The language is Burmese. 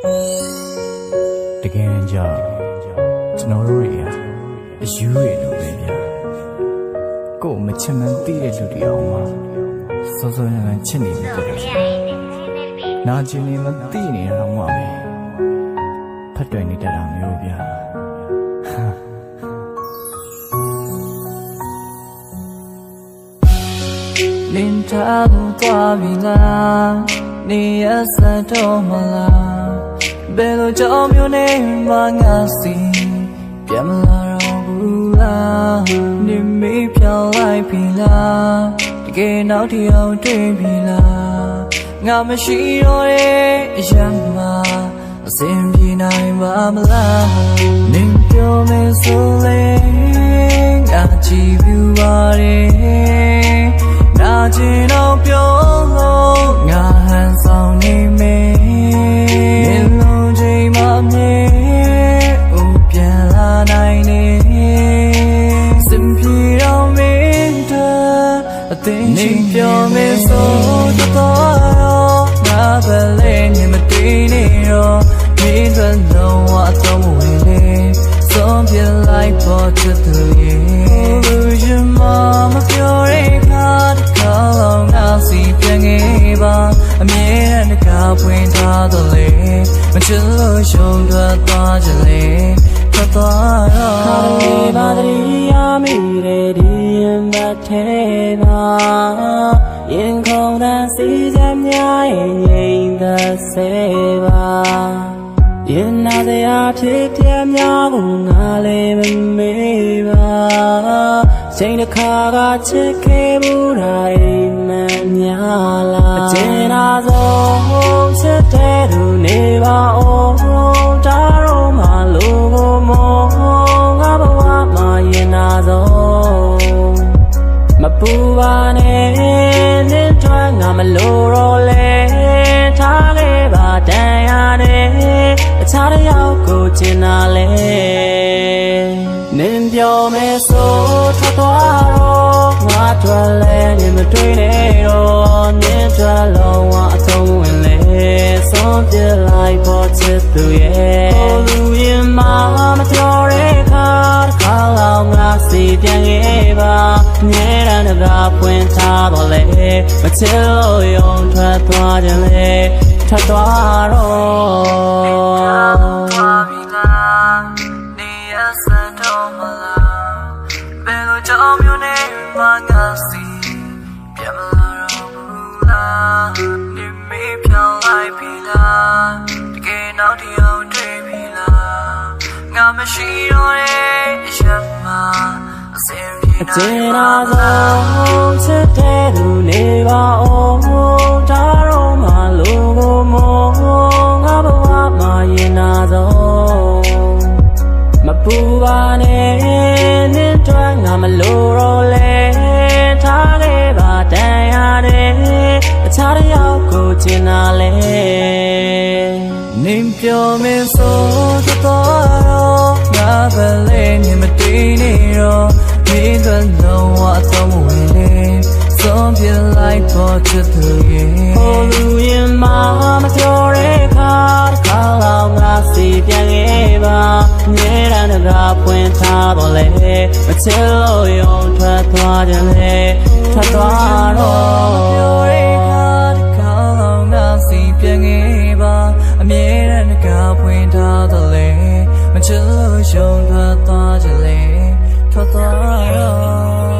တကယ်ကြောင့်ကျွန်တော်တို့တွေအယူရလို့ပဲဗျာကို့မချင်မှန်းသိတဲ့လူတွေအောင်မှာစောစောရမ်းချစ်နေပြီတဲ့နာကျင်နေမသိနေတော့မှပဲဖတ်တွယ်နေတတ်တာမျိုးဗျာလင်းထားဘူးသွားပြီလားနေရစတော့မလားဘယ်လိုကြောင့်မျိုးနဲ့မှငါစီပြန်မလာတော့ဘူးလားနေမေးပြောင်းလိုက်ပြီလားတကယ်နောက်တစ်ယောက်တွေ့ပြီလားငါမရှိတော့တဲ့အရာမှာအစင်ပြေနိုင်ပါမလားနေပြောမယ်ဆိုလေငါကြည့်ပြီးပါတယ်နာကျင်တော့ပြောလို့ငါဟန်ဆောင်နေမယ်လုံးချိန်မှမြေဦးပြန်လာနိုင်နေစင်ပြေတော့မင်းတဲ့အသိနေပြောမယ်ဆိုတော့ငါပဲလေနေမတည်နေတော့မင်းတို့လုံးဝတော့မဝင်လေဆုံးပြလိုက်ပေါ်ချစ်သူရဲ့လူရှင်မမပြောရခါတခါတော့ငါစီပြန်ခဲ့ပါအမြဲတမ်းကပွင့်ထားတော့လေမချစ်လို့ရှုံးထွက်သွားကြလေထွက်သွားတော့ခါလေးပါတည်းရမိတဲ့ဒီရင်ဘတ်ထဲမှာရင်ခုန်တဲ့စီစမ်းများရဲ့ငြိမ်သက်စေပါရင်နာစရာဖြစ်ပြများကိုငါလည်းမမေ့ပါချိန်တစ်ခါကချစ်ခဲ့မှုတိုင်းမှန်များလားအကျဉ်းသာဆုံးချစ်တဲ့သူနေပါအောင်ဒါတော့မှလူကိုမောငါဘဝမှာရင်နာဆုံးမပူပါနဲ့နေထွက်ငါမလို့တော့လဲထားခဲ့ပါတန်ရနဲ့အခြားတစ်ယောက်ကိုချင်တာလဲနင်ပြောမယ်ဆိုထွက်သွားတော့ငါထွက်လဲနေမတွေ့နေတော့နင်ထွက်လုံးဝအသုံးဝင်လဲဆုံးပြလိုက်ပေါ်ချစ်သူရဲ့ဟိုလူရင်မပြောတဲ့ခါတစ်ခါလောက်ငါစီပြန်ခဲ့ပါငဲရန်ကပွင့်ထားတော့လေမချစ်လို့ယုံထွက်သွားကြလေထွက်သွားတော့နေရစတော့မလားဘယ်လိုကြောင့်မျိုးနဲ့မှငါစီပြန်မလာတော့ဘူးလားနေမေးပြောင်းလိုက်ပြီလားတကယ်နောက်တစ်ယောက်တွေ့ပြီလားငါမရှိတော့တဲ့အရာမှာအစင်ပြေနိုင်ပါမလားချစ်တဲ့သူနေပါအောင်ဒါတော့မှလူကိုမောငါဘဝမှာရင်နာဆုံးမပူပါနဲ့နင်တို့ငါမလို့တော့လဲထားခဲ့ပါတန်ရတယ်အခြားတစ်ယောက်ကိုချင်တာလဲနင်ပြောမယ်ဆိုတော့ငါပဲလေနေမတည်နေတော့မင်းတို့လုံးဝတော့မဝင်လေဆုံးပြလိုက်ပေါ်ချစ်သူရဲ့ဟိုလူရင်မပြောတဲ့ခါတစ်ခါလောက်ငါစီပြန်ခဲ့ပါငဲရန်ကပွင့်ထားတော့လေမချစ်လို့ယုံထွက်သွားကြလေထွက်သွားတော့ပြောတဲ့ခါတစ်ခါလောက်ငါစီပြန်ခဲ့ပါအမြဲတမ်းကပွင့်ထားတော့လေမချစ်လို့ယုံထွက်သွားကြလေထွက်သွားတော့